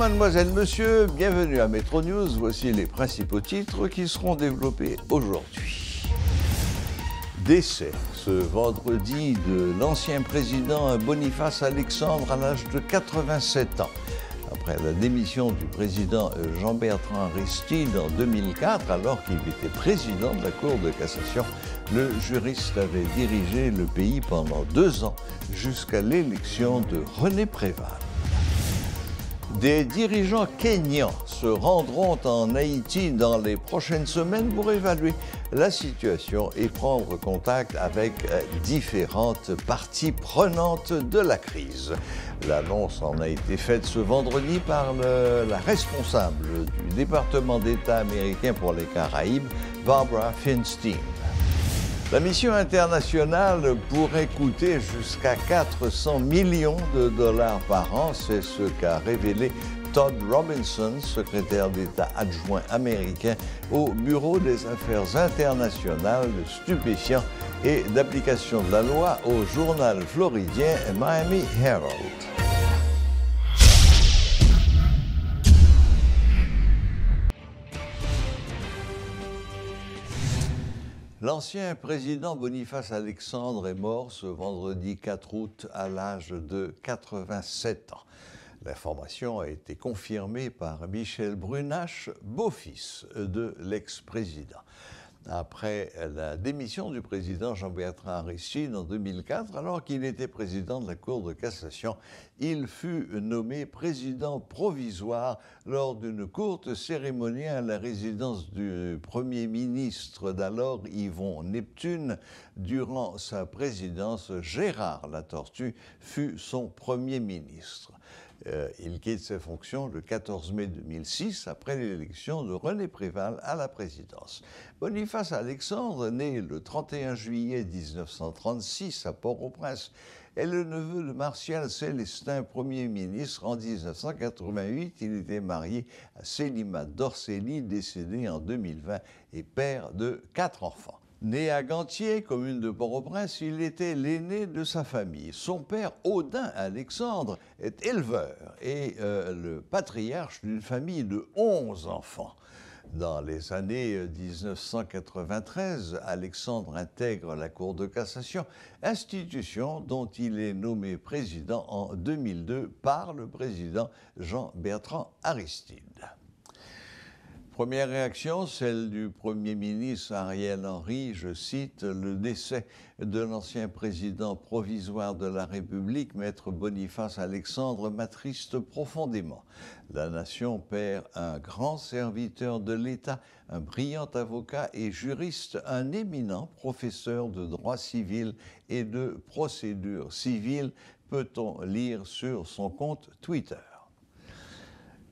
mademoiselles, messieurs, bienvenue à Metro News. Voici les principaux titres qui seront développés aujourd'hui. Décès ce vendredi de l'ancien président Boniface Alexandre à l'âge de 87 ans. Après la démission du président Jean-Bertrand Aristide en 2004, alors qu'il était président de la Cour de cassation, le juriste avait dirigé le pays pendant 2 ans jusqu'à l'élection de René Préval. Des dirigeants kenyans se rendront en Haïti dans les prochaines semaines pour évaluer la situation et prendre contact avec différentes parties prenantes de la crise. L'annonce en a été faite ce vendredi par la responsable du département d'État américain pour les Caraïbes, Barbara Feinstein. La mission internationale pourrait coûter jusqu'à 400 millions de dollars par an, c'est ce qu'a révélé Todd Robinson, secrétaire d'État adjoint américain au Bureau des affaires internationales de stupéfiants et d'application de la loi au journal floridien Miami Herald. L'ancien président Boniface Alexandre est mort ce vendredi 4 août à l'âge de 87 ans. L'information a été confirmée par Michel Brunache, beau-fils de l'ex-président. Après la démission du président Jean-Bertrand Aristide en 2004, alors qu'il était président de la Cour de cassation, il fut nommé président provisoire lors d'une courte cérémonie à la résidence du Premier ministre d'alors, Yvon Neptune. Durant sa présidence, Gérard Latortue fut son Premier ministre. Il quitte ses fonctions le 14 mai 2006 après l'élection de René Préval à la présidence. Boniface Alexandre, né le 31 juillet 1936 à Port-au-Prince, est le neveu de Martial Célestin, Premier ministre. En 1988, il était marié à Célima d'Orselli, décédée en 2020, et père de 4 enfants. Né à Gantier, commune de Port-au-Prince, il était l'aîné de sa famille. Son père, Audin Alexandre, est éleveur et le patriarche d'une famille de 11 enfants. Dans les années 1993, Alexandre intègre la Cour de cassation, institution dont il est nommé président en 2002 par le président Jean-Bertrand Aristide. Première réaction, celle du Premier ministre Ariel Henry, je cite, « Le décès de l'ancien président provisoire de la République, maître Boniface Alexandre, m'attriste profondément. La nation perd un grand serviteur de l'État, un brillant avocat et juriste, un éminent professeur de droit civil et de procédure civile », peut-on lire sur son compte Twitter.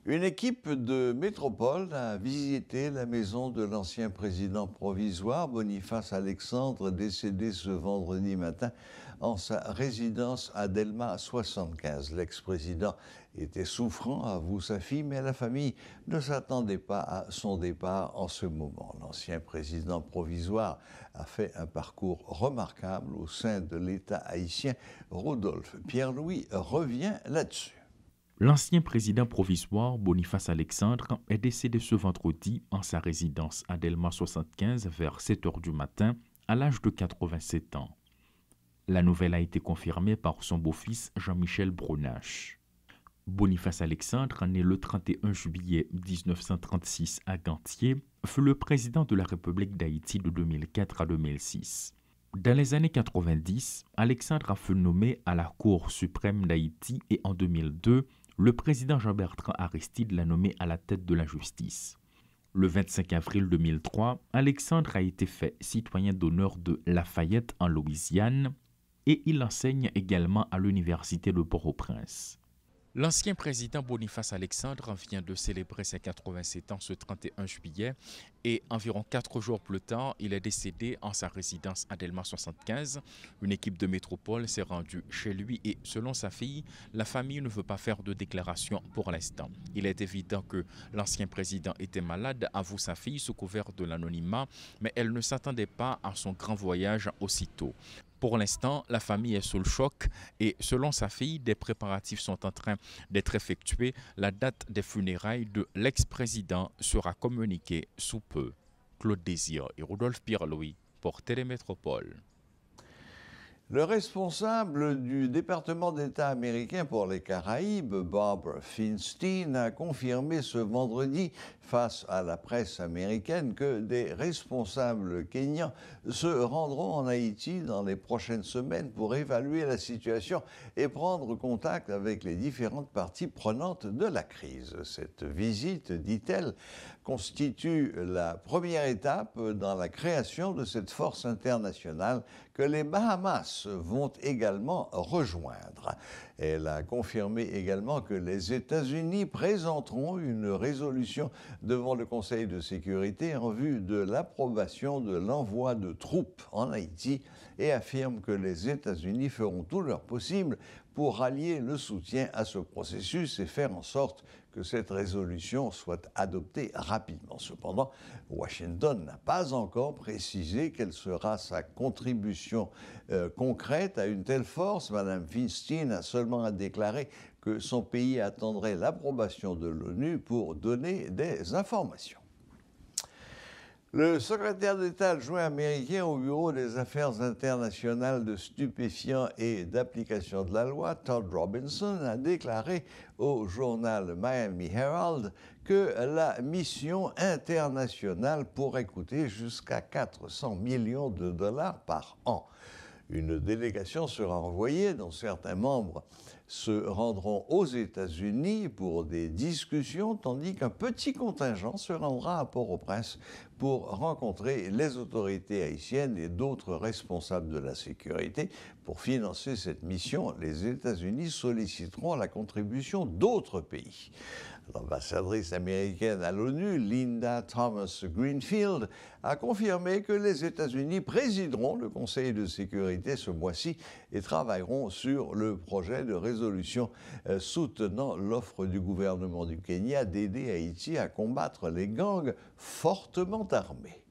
Une équipe de métropole a visité la maison de l'ancien président provisoire, Boniface Alexandre, décédé ce vendredi matin en sa résidence à Delma 75. L'ex-président était souffrant, avoue sa fille, mais la famille ne s'attendait pas à son départ en ce moment. L'ancien président provisoire a fait un parcours remarquable au sein de l'État haïtien. Rodolphe Pierre-Louis revient là-dessus. L'ancien président provisoire Boniface Alexandre est décédé ce vendredi en sa résidence à Delma 75 vers 7 h du matin à l'âge de 87 ans. La nouvelle a été confirmée par son beau-fils Jean-Michel Brunache. Boniface Alexandre, né le 31 juillet 1936 à Gantier, fut le président de la République d'Haïti de 2004 à 2006. Dans les années 90, Alexandre a fut nommé à la Cour suprême d'Haïti et en 2002, le président Jean-Bertrand Aristide l'a nommé à la tête de la justice. Le 25 avril 2003, Alexandre a été fait citoyen d'honneur de Lafayette en Louisiane et il enseigne également à l'université de Port-au-Prince. L'ancien président Boniface Alexandre vient de célébrer ses 87 ans ce 31 juillet et environ 4 jours plus tard, il est décédé en sa résidence à Delma 75. Une équipe de métropole s'est rendue chez lui et selon sa fille, la famille ne veut pas faire de déclaration pour l'instant. Il est évident que l'ancien président était malade, avoue sa fille sous couvert de l'anonymat, mais elle ne s'attendait pas à son grand voyage aussitôt. Pour l'instant, la famille est sous le choc et selon sa fille, des préparatifs sont en train d'être effectués. La date des funérailles de l'ex-président sera communiquée sous peu. Claude Désir et Rodolphe Pierre-Louis pour Télémétropole. Le responsable du département d'État américain pour les Caraïbes, Barbara Feinstein, a confirmé ce vendredi face à la presse américaine que des responsables kenyans se rendront en Haïti dans les prochaines semaines pour évaluer la situation et prendre contact avec les différentes parties prenantes de la crise. Cette visite, dit-elle, constitue la première étape dans la création de cette force internationale que les Bahamas vont également rejoindre. Elle a confirmé également que les États-Unis présenteront une résolution devant le Conseil de sécurité en vue de l'approbation de l'envoi de troupes en Haïti et affirme que les États-Unis feront tout leur possible pour rallier le soutien à ce processus et faire en sorte que cette résolution soit adoptée rapidement. Cependant, Washington n'a pas encore précisé quelle sera sa contribution concrète à une telle force. Mme Feinstein a seulement déclaré que son pays attendrait l'approbation de l'ONU pour donner des informations. Le secrétaire d'État adjoint américain au Bureau des Affaires internationales de stupéfiants et d'application de la loi, Todd Robinson, a déclaré au journal Miami Herald que la mission internationale pourrait coûter jusqu'à 400 millions de dollars par an. Une délégation sera envoyée, dont certains membres se rendront aux États-Unis pour des discussions, tandis qu'un petit contingent se rendra à Port-au-Prince pour rencontrer les autorités haïtiennes et d'autres responsables de la sécurité. Pour financer cette mission, les États-Unis solliciteront la contribution d'autres pays. L'ambassadrice américaine à l'ONU, Linda Thomas-Greenfield, a confirmé que les États-Unis présideront le Conseil de sécurité ce mois-ci et travailleront sur le projet de résolution soutenant l'offre du gouvernement du Kenya d'aider Haïti à combattre les gangs fortement armés.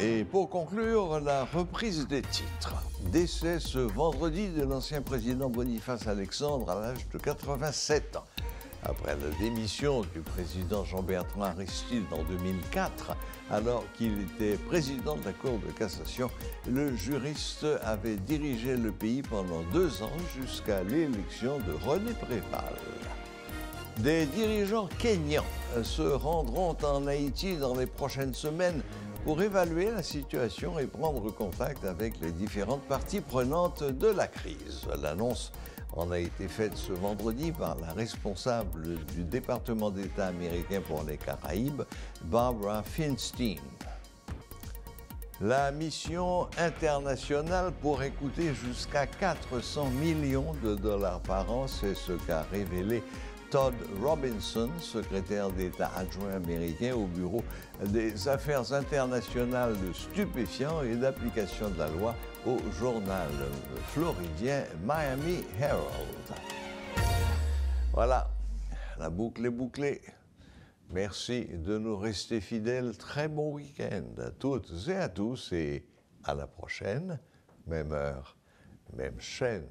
Et pour conclure, la reprise des titres. Décès ce vendredi de l'ancien président Boniface Alexandre à l'âge de 87 ans. Après la démission du président Jean-Bertrand Aristide en 2004, alors qu'il était président de la Cour de cassation, le juriste avait dirigé le pays pendant 2 ans jusqu'à l'élection de René Préval. Des dirigeants kenyans se rendront en Haïti dans les prochaines semaines pour évaluer la situation et prendre contact avec les différentes parties prenantes de la crise. L'annonce en a été faite ce vendredi par la responsable du département d'État américain pour les Caraïbes, Barbara Feinstein. La mission internationale pourrait coûter jusqu'à 400 millions de dollars par an, c'est ce qu'a révélé Todd Robinson, secrétaire d'État adjoint américain au Bureau des Affaires internationales de stupéfiants et d'application de la loi au journal floridien Miami Herald. Voilà, la boucle est bouclée. Merci de nous rester fidèles. Très bon week-end à toutes et à tous et à la prochaine, même heure, même chaîne.